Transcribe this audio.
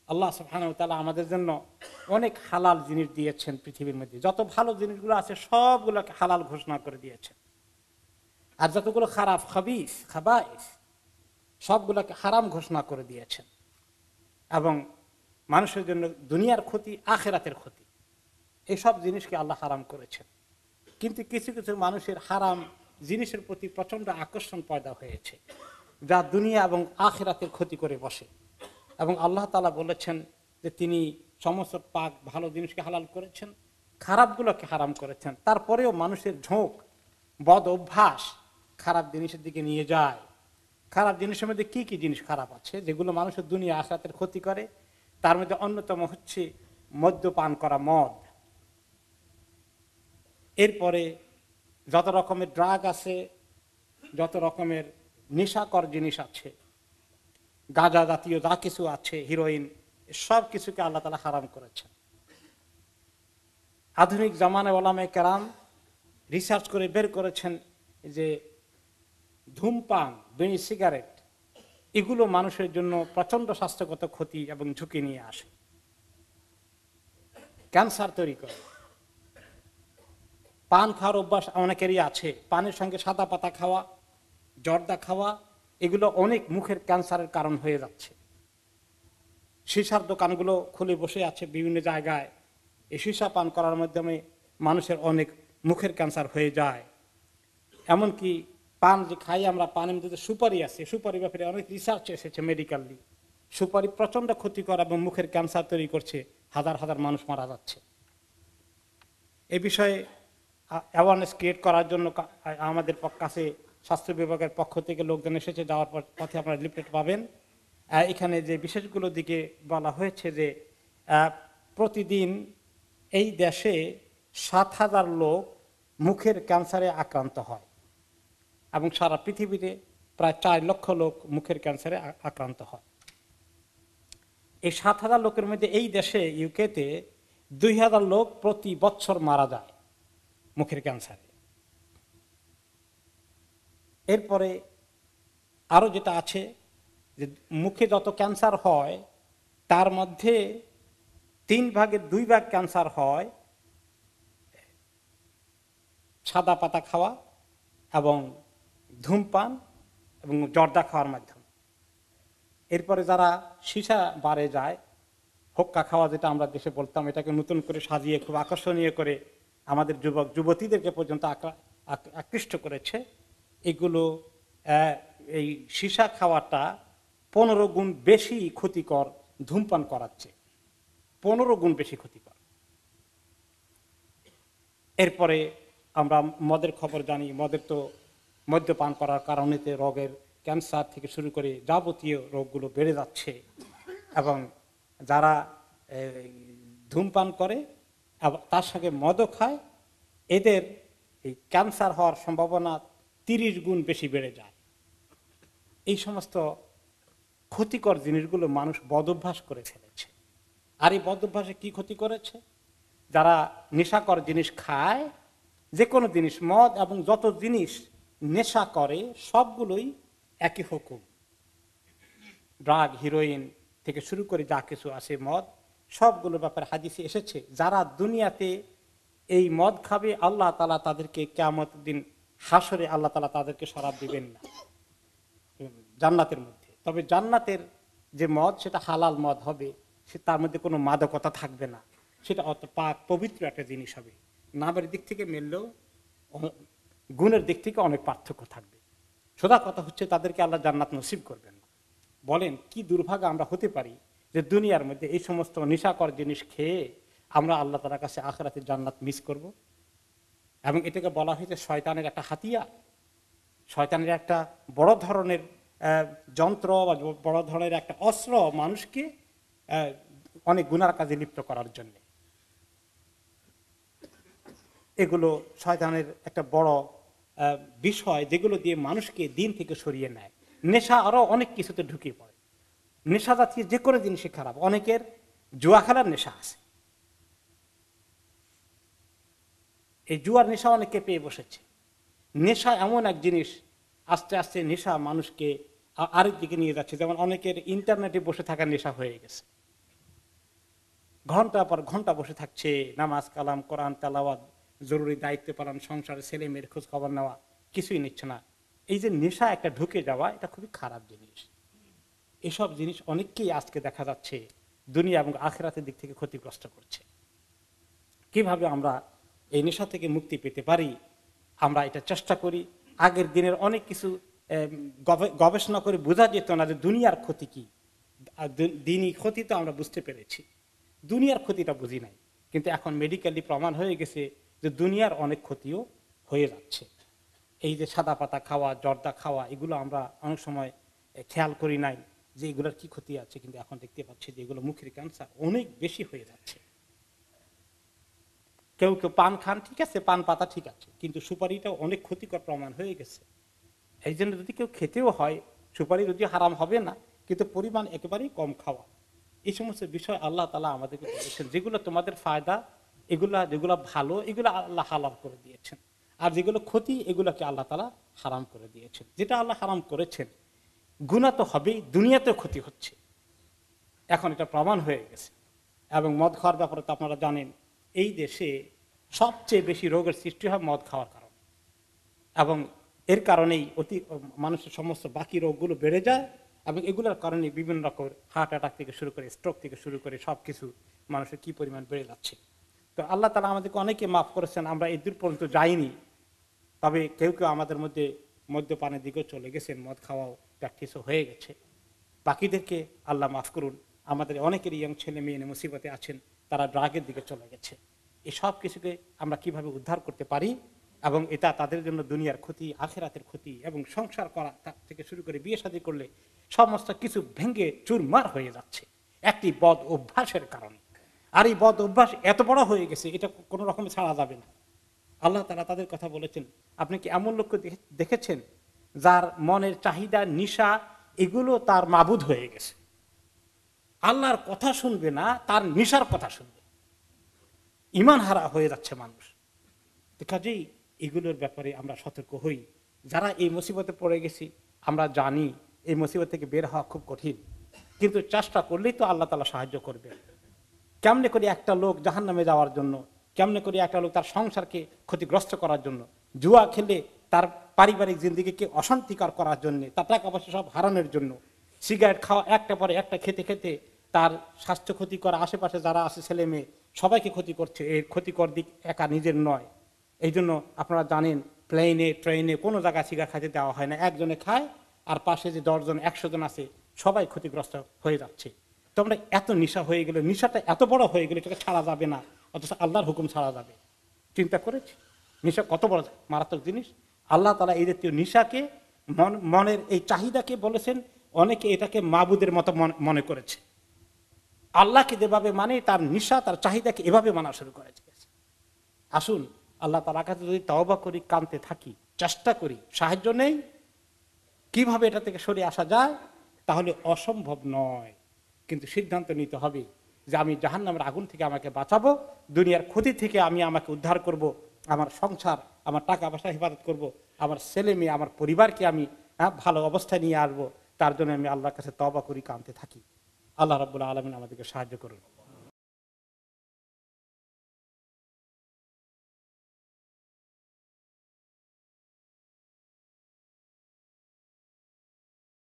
আল্লাহ সুবহানাহু ওয়া তাআলা আমাদের জন্য অনেক হালাল জিনিস দিয়েছেন। পৃথিবীর মধ্যে যত ভালো জিনিসগুলো আছে সবগুলোকে হালাল ঘোষণা করে দিয়েছেন, আর যতগুলো খারাপ খাবিস খাবাইস সবগুলোকে হারাম ঘোষণা করে দিয়েছেন। এবং মানুষের জন্য দুনিয়ার ক্ষতি আখিরাতের ক্ষতি, এইসব জিনিসকে আল্লাহ হারাম করেছেন। কিন্তু কিছু কিছু মানুষের হারাম জিনিসের প্রতি প্রচন্ড আকর্ষণ পয়দা হয়েছে, যা দুনিয়া এবং আখিরাতের ক্ষতি করে বসে। এবং আল্লাহ তাআলা বলেছেন যে তিনি সমস্ত পাক ভালো জিনিসকে হালাল করেছেন, খারাপগুলোকে হারাম করেছেন। তারপরেও মানুষের ঝোঁক বদ অভ্যাস খারাপ জিনিসের দিকে নিয়ে যায়। খারাপ জিনিসের মধ্যে কি কি জিনিস খারাপ আছে যেগুলো মানুষের দুনিয়া আখিরাতের ক্ষতি করে? তার মধ্যে অন্যতম হচ্ছে মদ্যপান করা, মদ। এরপরে যত রকমের ড্রাগ আছে, যত রকমের নেশাকর জিনিস আছে, গাঁজা জাতীয় যা কিছু আছে, হিরোইন, সব কিছুকে আল্লাহ তাআলা হারাম করেছেন। আধুনিক জামানায় ওলামায়ে কেরাম রিসার্চ করে বের করেছেন যে ধূমপান, বিড়ি, সিগারেট এগুলো মানুষের জন্য প্রচন্ড স্বাস্থ্যগত ক্ষতি এবং ঝুঁকি নিয়ে আসে, ক্যান্সার তৈরি করে। পান খাওয়ার অভ্যাস অনেকেরই আছে, পানের সঙ্গে সাদা পাতা খাওয়া, জর্দা খাওয়া, এগুলো অনেক মুখের ক্যান্সারের কারণ হয়ে যাচ্ছে। সীসার দোকানগুলো খুলে বসে আছে বিভিন্ন জায়গায়, এই সীসা পান করার মাধ্যমে মানুষের অনেক মুখের ক্যান্সার হয়ে যায়। এমনকি পান যে খাই আমরা, পানের মধ্যে সুপারি আছে, সুপারি ব্যাপারে অনেক রিসার্চ এসেছে মেডিকেলি। সুপারি প্রচন্ড ক্ষতিকর এবং মুখের ক্যান্সার তৈরি করছে, হাজার হাজার মানুষ মারা যাচ্ছে। এ বিষয়ে অ্যাওয়ারনেস ক্রিয়েট করার জন্য আমাদের কাছে স্বাস্থ্য বিভাগের পক্ষ থেকে লোকজন এসেছে, যাওয়ার পথে আপনারা লিফলেট পাবেন। এখানে যে বিশেষগুলোর দিকে বলা হয়েছে যে প্রতিদিন এই দেশে 7,000 লোক মুখের ক্যান্সারে আক্রান্ত হয় এবং সারা পৃথিবীতে প্রায় 4 লক্ষ লোক মুখের ক্যান্সারে আক্রান্ত হয়। এই 7,000 লোকের মধ্যে এই দেশে ইউকেতে 2,000 লোক প্রতি বছর মারা যায় মুখের ক্যান্সারে। এরপরে আরো যেটা আছে যে মুখে যত ক্যান্সার হয় তার মধ্যে 3 ভাগের 2 ভাগ ক্যান্সার হয় সাদা পাতা খাওয়া এবং ধূমপান এবং জর্দা খাওয়ার মাধ্যমে। এরপরে যারা সীসা বারে যায়, হোক্কা খাওয়া যেটা আমরা দেশে বলতাম, এটাকে নতুন করে সাজিয়ে খুব আকর্ষণীয় করে আমাদের যুবক যুবতীদেরকে পর্যন্ত আকৃষ্ট করেছে। এগুলো এই সীসা খাওয়াটা 15 গুণ বেশি ক্ষতিকর ধূমপান করাচ্ছে, 15 গুণ বেশি ক্ষতিকর। এরপরে আমরা মদের খবর জানি, মদের তো মদ্যপান করার কারণে রোগের ক্যান্সার থেকে শুরু করে যাবতীয় রোগগুলো বেড়ে যাচ্ছে। এবং যারা ধূমপান করে তার সঙ্গে মদও খায়, এদের এই ক্যান্সার হওয়ার সম্ভাবনা 30 গুণ বেশি বেড়ে যায়। এই সমস্ত ক্ষতিকর জিনিসগুলো মানুষ বদভ্যাস করে ফেলেছে। আর এই বদভ্যাসে কি ক্ষতি করেছে? যারা নেশাকর জিনিস খায়, যে কোনো জিনিস, মদ এবং যত জিনিস নেশা করে সবগুলোই একই হুকুম। ড্রাগ, হিরোইন থেকে শুরু করে যা কিছু আছে, মদ, সবগুলোর ব্যাপারে হাদিসে এসেছে যারা দুনিয়াতে এই মদ খাবে আল্লাহ তাআলা তাদেরকে কিয়ামতের দিন হাসরে আল্লাহ তাআলা তাদেরকে শরাব দিবেন না জান্নাতের মধ্যে। তবে জান্নাতের যে মদ সেটা হালাল মদ হবে, সে তার মধ্যে কোনো মাদকতা থাকবে না, সেটা অত পাক পবিত্র একটা জিনিস হবে। নামের দিক থেকে মিললেও গুণের দিক থেকে অনেক পার্থক্য থাকবে। সোজা কথা হচ্ছে তাদেরকে আল্লাহ জান্নাত নসিব করবেন না। বলেন কি দুর্ভাগা আমরা হতে পারি যে দুনিয়ার মধ্যে এই সমস্ত নেশাকর জিনিস খেয়ে আমরা আল্লাহ তাআলার কাছে আখিরাতের জান্নাত মিস করব। এবং এটাকে বলা হয়েছে শয়তানের একটা হাতিয়ার, শয়তানের একটা বড় ধরনের যন্ত্র বা বড় ধরনের একটা অস্ত্র মানুষকে অনেক গুনার কাজে লিপ্ত করার জন্য। এগুলো শয়তানের একটা বড় বিষয় যেগুলো দিয়ে মানুষকে দিন থেকে সরিয়ে নেয়। নেশা আরো অনেক কিছুতে ঢুকে পড়ে, নেশা জাতীয় যে কোনো জিনিসই খারাপ। অনেকের জুয়া খেলার নেশা আছে, এই জুয়ার নেশা অনেকে পেয়ে বসেছে। নেশা এমন এক জিনিস, আস্তে আস্তে নেশা মানুষকে আরেক দিকে নিয়ে যাচ্ছে। যেমন অনেকের ইন্টারনেটে বসে থাকার নেশা হয়ে গেছে, ঘন্টার পর ঘন্টা বসে থাকছে, নামাজ কালাম কোরআন তেলাওয়াত, জরুরি দায়িত্ব পালন, সংসারে ছেলে মেয়ের খোঁজ খবর নেওয়া, কিছুই নিচ্ছে না। এই যে নেশা একটা ঢুকে যাওয়া, এটা খুবই খারাপ জিনিস। এসব জিনিস অনেককেই আজকে দেখা যাচ্ছে দুনিয়া এবং আখিরাতের দিক থেকে ক্ষতিগ্রস্ত করছে। কিভাবে আমরা এই নেশা থেকে মুক্তি পেতে পারি, আমরা এটা চেষ্টা করি। আগের দিনের অনেক কিছু গবেষণা করে বোঝা যেত না যে দুনিয়ার ক্ষতি কি। দিনই ক্ষতি তো আমরা বুঝতে পেরেছি, দুনিয়ার ক্ষতিটা বুঝি নাই। কিন্তু এখন মেডিকেলি প্রমাণ হয়ে গেছে যে দুনিয়ার অনেক ক্ষতিও হয়ে যাচ্ছে। এই যে সাদা পাতা খাওয়া, জর্দা খাওয়া, এগুলো আমরা অনেক সময় খেয়াল করি নাই যে এগুলোর কি ক্ষতি আছে, কিন্তু এখন দেখতে পাচ্ছি যে এগুলো মুখের ক্যান্সার অনেক বেশি হয়ে যাচ্ছে। কেউ কেউ পান খান, ঠিক আছে, পান পাতা ঠিক আছে, কিন্তু সুপারিটাও অনেক ক্ষতিকর প্রমাণ হয়ে গেছে। এই জন্য যদি কেউ খেতেও হয়, সুপারি যদি হারাম হবে না, কিন্তু পরিমাণ একেবারেই কম খাওয়া। এই সমস্ত বিষয় আল্লাহ তাআলা আমাদেরকে বলেছেন, যেগুলো তোমাদের ফায়দা, এগুলা যেগুলো ভালো, এগুলো আল্লাহ হালাল করে দিয়েছেন। আর যেগুলো ক্ষতি, এগুলোকে আল্লাহ তাআলা হারাম করে দিয়েছেন। যেটা আল্লাহ হারাম করেছেন, গুনাহ তো হবেই, দুনিয়াতেও ক্ষতি হচ্ছে, এখন এটা প্রমাণ হয়ে গেছে। এবং মদ খাওয়ার ব্যাপারে তো আপনারা জানেন, এই দেশে সবচেয়ে বেশি রোগের সৃষ্টি হয় মদ খাওয়ার কারণে, এবং এর কারণেই মানুষের সমস্ত বাকি রোগগুলো বেড়ে যায়। এবং এগুলোর কারণে বিভিন্ন রকম হার্ট অ্যাটাক থেকে শুরু করে, স্ট্রোক থেকে শুরু করে সবকিছু মানুষের কি পরিমাণ বেড়ে যাচ্ছে। তো আল্লাহ তাআলা আমাদেরকে অনেকে মাফ করেছেন, আমরা এই দূর পর্যন্ত যাইনি। তবে কেউ কেউ আমাদের মধ্যে মদ্যপানের দিকেও চলে গেছেন, মদ খাওয়াও প্র্যাকটিসও হয়ে গেছে। বাকিদেরকে আল্লাহ মাফ করুন। আমাদের অনেকের ইয়ং ছেলে মেয়ে মুসিবতে আছেন, তারা ড্রাগের দিকে চলে গেছে। এই সব কিছুকে আমরা কিভাবে উদ্ধার করতে পারি, এবং এটা তাদের জন্য দুনিয়ার ক্ষতি, আখিরাতের ক্ষতি, এবং সংসার করা থেকে শুরু করে বিয়ে শাদী করলে সমস্ত কিছু ভেঙে চুরমার হয়ে যাচ্ছে একটি বদ অভ্যাসের কারণে। আর এই বদ অভ্যাস এত বড় হয়ে গেছে, এটা কোনো রকমে ছাড়া যাবে না। আল্লাহ তাআলা তাদের কথা বলেছেন, আপনি কি এমন লোককে দেখেছেন যার মনের চাহিদা, নিশা, এগুলো তার মাবুদ হয়ে গেছে, আল্লাহর কথা শুনবে না, তার নিশার কথা শুনবে, ঈমান হারা হয়ে যাচ্ছে মানুষ। কাজেই এগুলোর ব্যাপারে আমরা সতর্ক হই। যারা এই মুসিবতে পড়ে গেছি, আমরা জানি এই মুসিবত থেকে বের হওয়া খুব কঠিন, কিন্তু চেষ্টা করলেই তো আল্লাহ তাআলা সাহায্য করবে। কেমনে করে একটা লোক জাহান্নামে যাওয়ার জন্য, কেমনে করে একটা লোক তার সংসারকে ক্ষতিগ্রস্ত করার জন্য, জুয়া খেলে তার পারিবারিক জিন্দেগিকে অশান্তিকর করার জন্য, তার টাকা পয়সা সব হারানোর জন্য, সিগারেট খাওয়া একটা পরে একটা খেতে খেতে তার স্বাস্থ্য ক্ষতি করা, আশেপাশে যারা আছে ছেলে মেয়ে সবাইকে ক্ষতি করছে। এর ক্ষতিকর দিক একা নিজের নয়। এই জন্য আপনারা জানেন, প্লেনে ট্রেনে কোনো জায়গায় সিগারেট খাইতে দেওয়া হয় না, একজনে খায় আর পাশে যে 10 জন 100 জন আছে সবাই ক্ষতিগ্রস্ত হয়ে যাচ্ছে। তো আমরা এত নেশা হয়ে গেলে, নেশাটা এত বড় হয়ে গেলে এটাকে ছাড়া যাবে না, অথচ আল্লাহর হুকুম ছাড়া যাবে। চিন্তা করেছি নেশা কত বড় মারাত্মক জিনিস। আল্লাহ তাআলা এই জাতীয় নেশাকে, মনের এই চাহিদাকে বলেছেন, অনেকে এটাকে মাবুদের মতো মনে করেছে। আল্লাহকে যেভাবে মানে, তার নেশা, তার চাহিদাকে এভাবে মানা শুরু করেছে। আসুন আল্লাহ তাআলার কাছে যদি তওবা করি, কাঁদতে থাকি, চেষ্টা করি, সাহায্য নেই কিভাবে এটা থেকে সরে আসা যায়, তাহলে অসম্ভব নয়। কিন্তু সিদ্ধান্ত নিতে হবে যে আমি জাহান্নামের আগুন থেকে আমাকে বাঁচাবো, দুনিয়ার ক্ষতি থেকে আমি আমাকে উদ্ধার করব, আমার সংসার, আমার টাকা পয়সা হেফাজত করব, আমার ছেলে মেয়ে, আমার পরিবারকে আমি ভালো অবস্থায় নিয়ে আসবো। তার জন্য আমি আল্লাহর কাছে তওবা করি, কাঁদতে থাকি। আল্লাহ রাব্বুল আলামিন আমাদেরকে সাহায্য করুন।